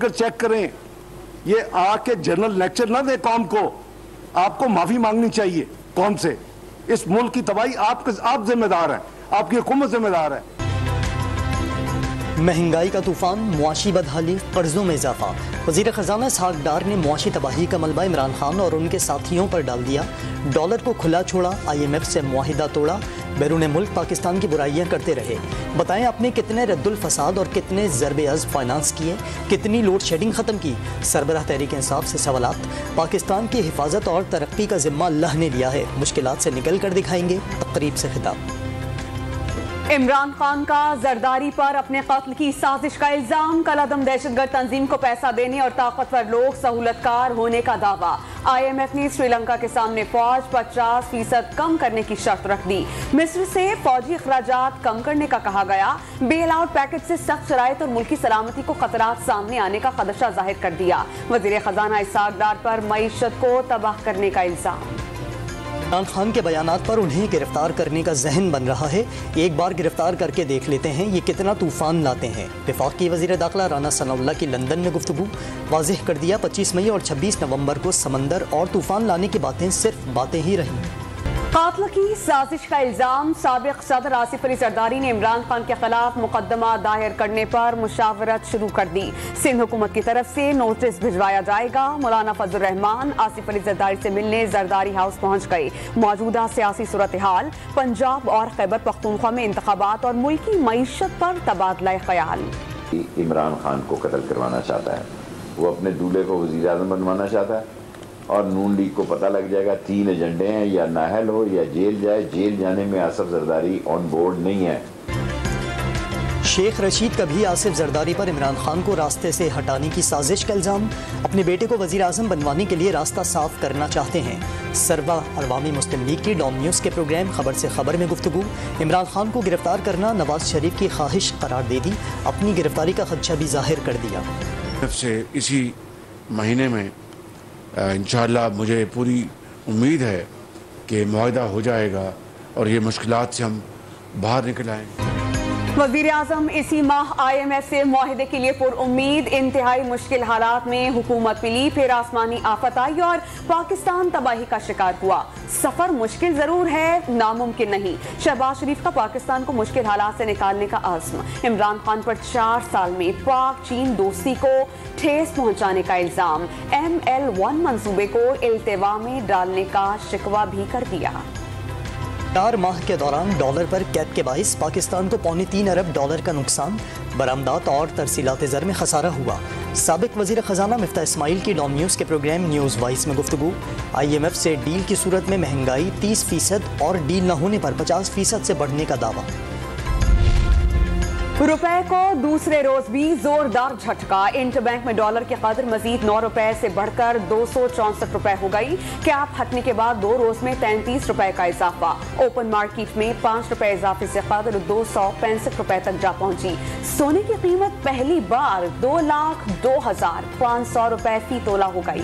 Check करें, ये आके जनरल लेक्चर ना दे कौम को, आपको माफी मांगनी चाहिए कौम से। इस मुल्क की तबाही आप जिम्मेदार हैं, आपकी हुकूमत जिम्मेदार है। महंगाई का तूफान, मुआशी बदहाली, कर्जों में इजाफा। वज़ीर ख़ज़ाना इसहाक़ डार ने मुआशी तबाही का मलबा इमरान खान और उनके साथियों पर डाल दिया। डॉलर को खुला छोड़ा, IMF से मुआहिदा तोड़ा, बैरून मुल्क पाकिस्तान की बुराइयां करते रहे। बताएं आपने कितने रद्दुल फसाद और कितने ज़रबे अज़्ब फाइनेंस किए, कितनी लोड शेडिंग ख़त्म की। सरबराह तहरीक इंसाफ से सवालात। पाकिस्तान की हिफाजत और तरक्की का ज़िम्मा अल्लाह ने लिया है, मुश्किलात से निकल कर दिखाएंगे। तक़रीब से खिताब। इमरान खान का जरदारी पर अपने कत्ल की साजिश का इल्जाम, कलअदम दहशतगर्द तंजीम को पैसा देने और ताकतवर लोग सहूलतकार होने का दावा। IMF ने श्रीलंका के सामने फौज 50% कम करने की शर्त रख दी। मिस्र से फौजी अखराजात कम करने का कहा गया। बेल आउट पैकेज से सख्त शराइत और मुल्की सलामती को खतरात सामने आने का खदशा जाहिर कर दिया। वज़ीर ख़ज़ाना इसहाक़ डार पर मईशत को तबाह करने का इल्जाम। इमरान खान के बयानात पर उन्हें गिरफ्तार करने का जहन बन रहा है। एक बार गिरफ्तार करके देख लेते हैं ये कितना तूफान लाते हैं। वफाकी वज़ीर दाखिला राना सनाउल्लाह की लंदन में गुफ्तगू, वाज़ेह कर दिया 25 मई और 26 नवंबर को समंदर और तूफान लाने की बातें सिर्फ बातें ही रहीं। कातल की साजिश का इल्जाम, साबिक सदर आसिफ अली जरदारी ने इमरान खान के खिलाफ मुकदमा दायर करने पर मुशावरत शुरू कर दी। सिंध हुकूमत की तरफ से नोटिस भिजवाया जाएगा। मौलाना फजल रहमान आसिफ अली जरदारी से मिलने जरदारी हाउस पहुंच गए। मौजूदा सियासी सूरत हाल, पंजाब और खैबर पख्तूनख्वा में इंतखाबात और मुल्की मईशत पर तबादला ख्याल। इमरान खान को कत्ल करवाना चाहता है, वो अपने दूल्हे को वज़ीर आज़म बनवाना चाहता है और नून लीग को पता लग जाएगा 3 एजेंडे हैं, या नाहल हो या जेल जाए। जेल जाने में आसिफ जरदारी ऑन बोर्ड नहीं है। शेख रशीद का भी आसिफ जरदारी पर इमरान खान को रास्ते से हटाने की साजिश का इल्जाम। अपने बेटे को वज़ीर आज़म बनवाने के लिए रास्ता साफ करना चाहते हैं। सरवा अवामी मुस्लिम लीग की डॉन न्यूज़ के प्रोग्राम खबर से खबर में गुफ्तगू। इमरान खान को गिरफ्तार करना नवाज शरीफ की ख्वाहिश करार दे दी, अपनी गिरफ्तारी का खदशा भी जाहिर कर दिया। इसी महीने में इंशाअल्लाह मुझे पूरी उम्मीद है कि मुआहिदा हो जाएगा और ये मुश्किलात से हम बाहर निकल आएंगे। वज़ीर आज़म इसी माह IMF से मुआहिदे के लिए पुरउम्मीद। इंतहाई मुश्किल हालात में हुकूमत मिली, फिर आसमानी आफत आई और पाकिस्तान तबाही का शिकार हुआ। सफर मुश्किल जरूर है, नामुमकिन नहीं। शहबाज शरीफ का पाकिस्तान को मुश्किल हालात से निकालने का आज़म। इमरान खान पर 4 साल में पाक चीन दोस्ती को ठेस पहुंचाने का इल्जाम। ML1 मंसूबे को इल्तिवा में डालने का शिकवा भी कर दिया। 4 माह के दौरान डॉलर पर कैद के बाइस पाकिस्तान को $3.25 अरब का नुकसान, बरामदात और तरसीलात ज़र में खसारा हुआ। साबिक वज़ीर ख़ज़ाना मिफ्ता इस्माइल की डॉन न्यूज़ के प्रोग्राम न्यूज़ वाइस में गुफ्तगू। IMF से डील की सूरत में महंगाई 30% और डील न होने पर 50% से बढ़ने का दावा। रुपए को दूसरे रोज भी जोरदार झटका। इंटरबैंक में डॉलर की कदर मजीद 9 रुपए से बढ़कर 264 रुपए हो गई। कैप हटने के बाद 2 रोज में 33 रुपए का इजाफा। ओपन मार्केट में 5 रुपए इजाफे से कदर 265 रुपए तक जा पहुंची। सोने की कीमत पहली बार 2,02,500 रुपए फी तोला हो गई।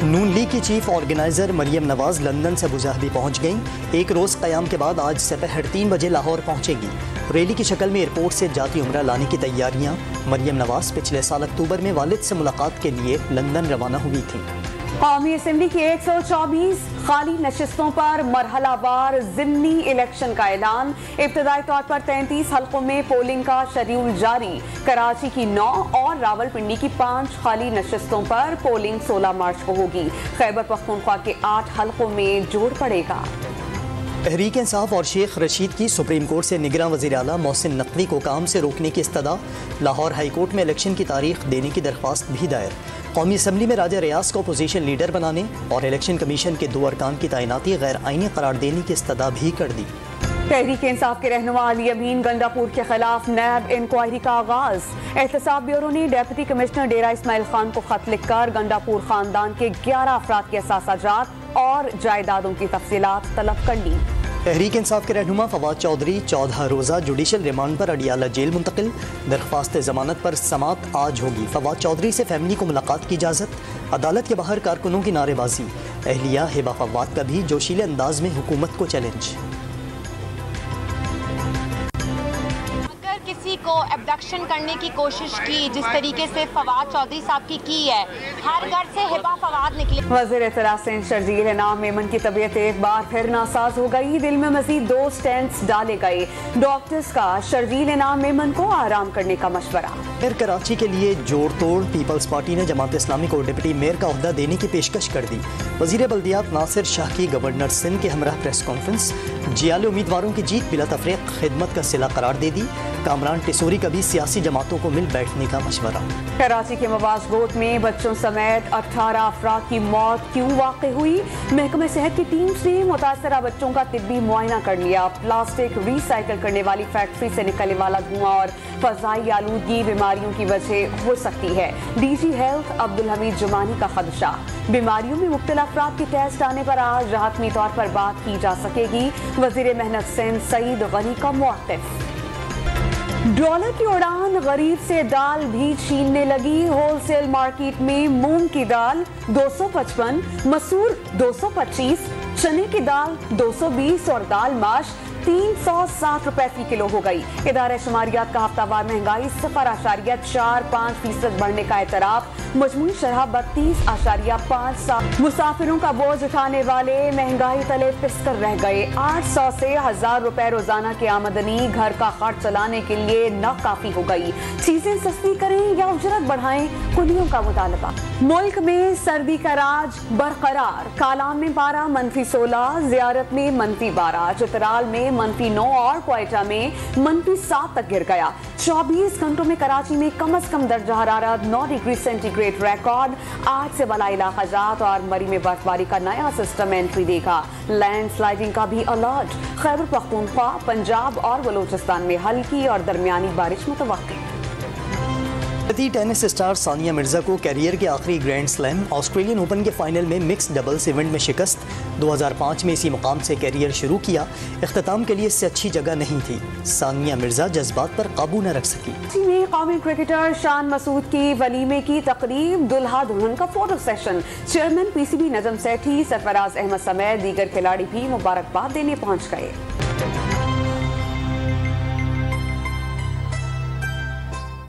नून लीग की chief organiser Maryam Nawaz London से अबूधाबी पहुंच गईं। एक रोज क़याम के बाद आज दोपहर 3 बजे लाहौर पहुंचेगी। रैली की शक्ल में एयरपोर्ट से जाती उम्रा लाने की तैयारियां। मरियम नवाज पिछले साल अक्टूबर में वालिद से मुलाकात के लिए लंदन रवाना हुई थी। कौमी असम्बली की 124 खाली नशिस्तों पर मरहलावार ज़िमनी इलेक्शन का ऐलान। इब्तदाई तौर पर 33 हल्कों में पोलिंग का शेड्यूल जारी। कराची की 9 और रावलपिंडी की 5 खाली नशिस्तों पर पोलिंग 16 मार्च को होगी। खैबर पख्तूनख्वा के 8 हल्कों में जोड़ पड़ेगा। तहरीक इंसाफ और शेख रशीद की सुप्रीम कोर्ट से निगरान वज़ीर आला मोहसिन नकवी को काम से रोकने की इस्तदा। लाहौर हाई कोर्ट में इलेक्शन की तारीख देने की दरख्वास्त भी दायर। कौमी असम्बली में राजा रियाज को अपोजिशन लीडर बनाने और इलेक्शन कमीशन के 2 अरकान की तैनाती गैर आईनी करार देने की इस्तदा भी कर दी। तहरीक इंसाफ के रहनुमा अली अमीन गंडापुर के खिलाफ नैब इंक्वायरी का आगाज। एहतसाब ब्यूरो ने डेप्यूटी कमिश्नर डेरा इस्माइल खान को खत लिखकर गंडापुर खानदान के 11 अफराद के असासाजात और जायदादों की तफसीलात तलब कर ली। तहरीक इंसाफ के रहनुमा फवाद चौधरी 14 रोज़ा जुडिशल रिमांड पर अडियाला जेल मुंतकिल। दरख्वास्त जमानत पर समात आज होगी। फवाद चौधरी से फैमिली को मुलाकात की इजाज़त। अदालत के बाहर कारकुनों की नारेबाजी। अहलिया हिबा फवाद का भी जोशीले अंदाज में हुकूमत को चैलेंज। किसी को ایبڈکشن کرنے کی کوشش کی جس طریقے سے فواد چودھری صاحب کی ہے. ہر گھر سے ہبا فواد نکلے. وزیر اطلاع سندھ شرجیل انعام میمن کی طبیعت ایک بار پھر ناساز ہو گئی. دل میں مزید 2 سٹینٹس ڈالے گئے. ڈاکٹرز کا شرجیل انعام میمن کو آرام کرنے کا مشورہ. پھر کراچی کے لیے جوڑ توڑ. پیپلز پارٹی نے جماعت اسلامی کو ڈپٹی میئر کا عہدہ دینے کی پیشکش کر دی. وزیر بلدیات ناصر شاہ کی گورنر سندھ کے ہمراہ پریس کانفرنس. جیالے امیدواروں کی جیت بلا تفریق خدمت کا صلہ قرار دے دی. کامران ٹیسوری کا بھی سیاسی جماعتوں کو مل بیٹھنے کا مشورہ. کراچی کے مواز گوٹ میں بچوں سمیت 18 افراد کی موت کیوں واقع ہوئی؟ محکمہ صحت کی ٹیمز نے متاثرہ بچوں کا طبی معائنہ کر لیا. پلاسٹک ری سائیکل کرنے والی فیکٹری سے نکلنے والا دھواں اور فضائی آلودگی بیماریوں کی وجہ ہو سکتی ہے. ڈی جی ہیلتھ عبدالحمید جمانی کا خدشہ. بیماریوں میں مبتلا افراد کے ٹیسٹ آنے پر آج حتمی طور پر بات کی جا سکے گی. وزیر محنت سندھ سعید غنی کا موقف. ڈالر کی اڑان غریب سے دال بھی چھیننے لگی. ہول سیل مارکیٹ میں مونگ کی دال 255, مسور 225, چنے کی دال 220 اور دال ماش 360 روپے فی کلو ہو گئی. ادارہ شماریات کا ہفتہ وار مہنگائی 0.45% بڑھنے کا اعتراف. مجموعی شرح 32.57. مسافروں کا بوجھ اٹھانے والے مہنگائی تلے پس کر رہ گئے. 800 سے 1000 روپے روزانہ کی آمدنی گھر کا خرچ چلانے کے لیے ناکافی ہو گئی. چیزیں سستی کریں یا اجرت بڑھائیں, کلیوں کا مطالبہ. ملک میں سردی کا راج برقرار. کالام میں پارہ -16, زیارت میں -12, چترال میں -9 اور کوئٹہ میں -7 تک گر گیا. 24 گھنٹوں میں کراچی میں کم از کم درجہ حرارت 9 ڈگری سینٹی ریکارڈ. آج سے بالا علاقہ جات اور مری میں برف باری کا نیا سسٹم انٹری دے گا. لینڈ سلائیڈنگ کا بھی الرٹ. خیبر پختونخوا, پنجاب اور بلوچستان میں ہلکی اور درمیانی بارش متوقع. ٹینس اسٹار ثانیہ مرزا کو کیریئر کے آخری گرینڈ سلیم آسٹریلین اوپن کے فائنل میں مکس ڈبلز ایونٹ میں شکست. 2005 میں اسی مقام سے کیریئر شروع کیا. اختتام کے لیے اس سے اچھی جگہ نہیں تھی. ثانیہ مرزا جذبات پر قابو نہ رکھ سکی. قومی کرکٹر شان مسعود کی ولیمے کی تقریب. دلہا دلہن کا photo session. Chairman P C B Najam Sethi, Sarfaraz Ahmed سمیت دیگر کھلاڑی بھی مبارکباد دینے پہنچ گئے.